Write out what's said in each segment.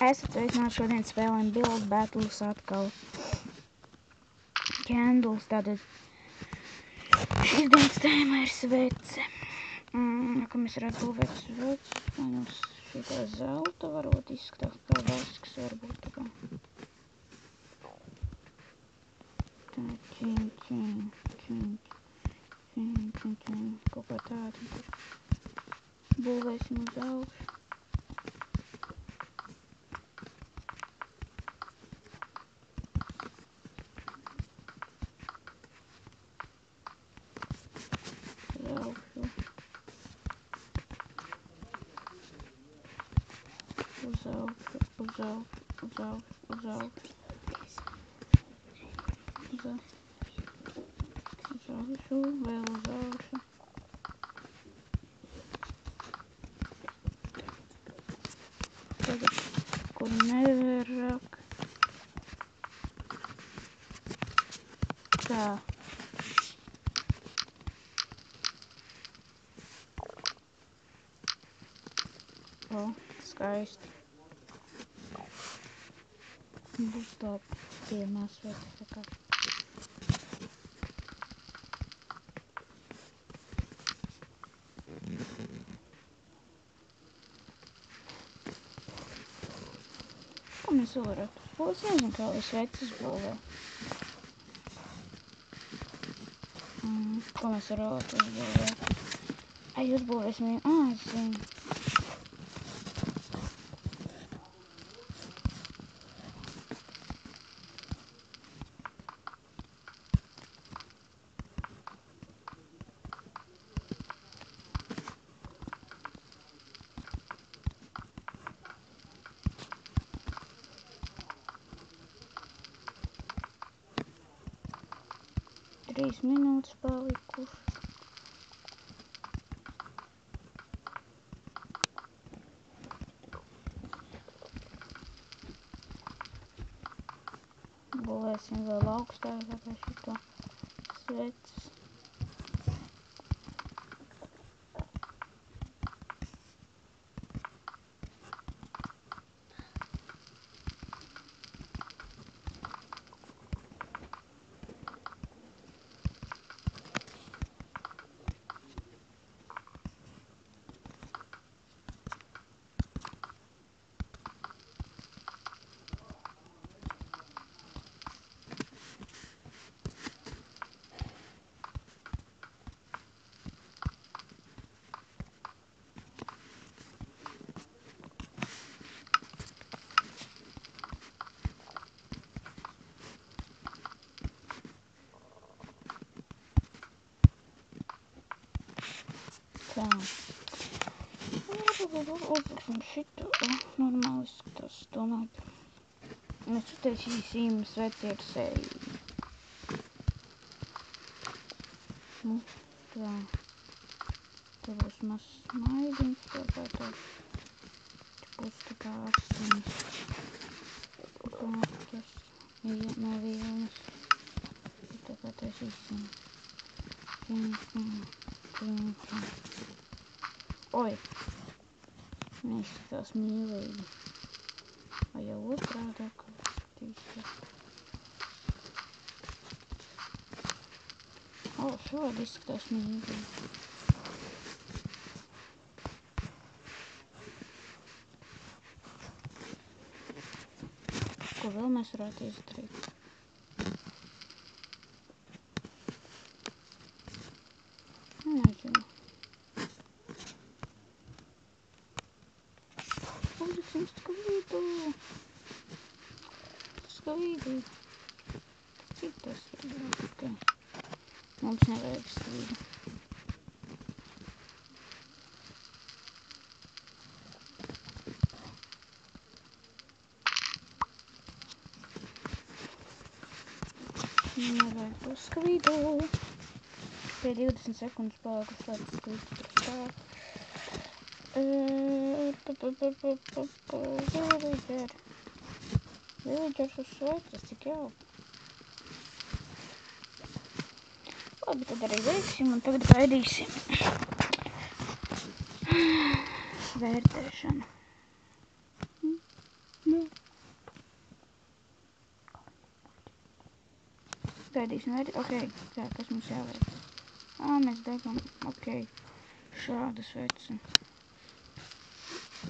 Esat sveicināti, šodien spēlēm Build Battles atkal. Candles, tātad šīs dienas tēma ir svece. Kā mēs varētu būvēt sveci, mums šitā zelta varbūt izskatās kā vasks, varbūt tā kā. Tā, kaut kā tādu būvēsim uz augšu. Uz augšu, vēl uz augšu. Tagad, kur nevarak. Tā. O, skaisti. Būs tā pirmā svece, tā kā. Ko mēs vēl varētu uzbūvēt? Es nezinu, kā lai sveces būvē. Ko mēs varētu uzbūvēt? Uzbūvēsim viņu. Es zinu. Trīs minūtes palikušas. Būvēsim vēl augstāk kā šito sveces. Tā. Uzliksim šito. Normāli izskatās, domāju. Mēs uztaisīsim sveci ar seju. Tā. Te būs mazs maidiņš, tā kā tā. Būs tā kā asinis. Tā tas no vilnas. Tā kā taisīsim. Oi! Neizskatās mīlīgi. Vai jau otrādāk skatīsies? Šādi izskatās mīlīgi. Ko vēl mēs varētu izdarīt? Nezinu. Uzliksim skavīdu. Skavīdu. Cik tas ir? Okay. Mums nevajag skavīdu. Nevajag to skavīdu. Pie 20 sekundes palikušas, lai tas skavīdu tur stāv. Villagers uz sveces, cik jauki. Labi, tad arī veiksim un tagad gaidīsim vērtēšanu. Gaidīsim, ok, tā, kas mums jāveic? Mēs degam, ok, šādas veci.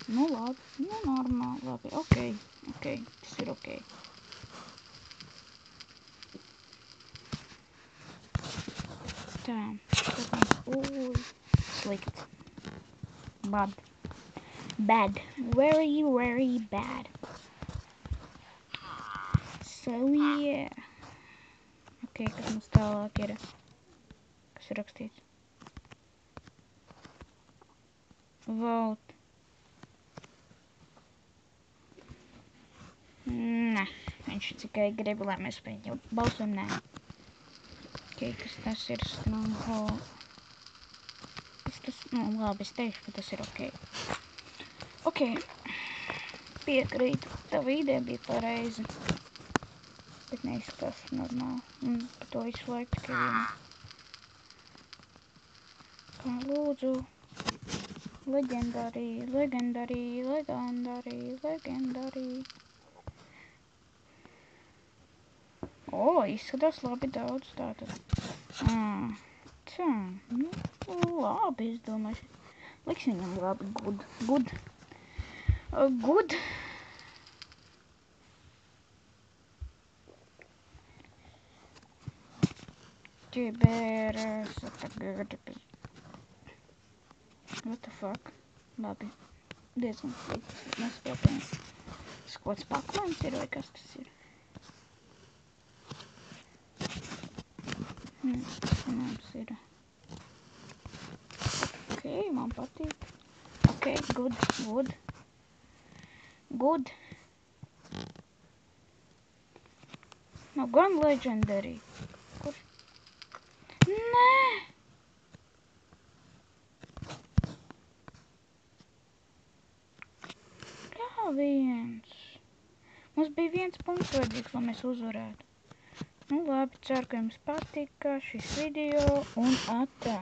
Nu, labi, nu, normāli, labi, ok, tas ir ok. Tā, slikti. Bad, very, very bad. So, yeah. Ok, kas mums tālāk ir? Kas ir rakstīts? Vote. Nē, viņš tikai grib, lai mēs viņu balsojam, nē. Ok, kas tas ir? Stronghold. Nu, labi, es teikšu, ka tas ir ok. Ok, piekrītu, tava ideja bija pareizi. Bet neizskatās normāli. Un par to visu laiku tikai vienu. Kā lūdzu. Legendārī. Izskatās labi daudz tātad. Tā, nu, labi, es domāju. Liksim viņam labi, good. Ķiberes, what the fuck? Labi, diezgan slikti, nespēlējums. Tas kaut kāds paklājums ir, vai kas tas ir? Tas mums ir. Ok, man patīk. Ok, good. No, gan legendary. Kur? Nē! Kā viens? Mums bija 1 punkts vajadzīgs, lai mēs uzvarētu. Nu labi, ceru, ka jums patika šis video un atā.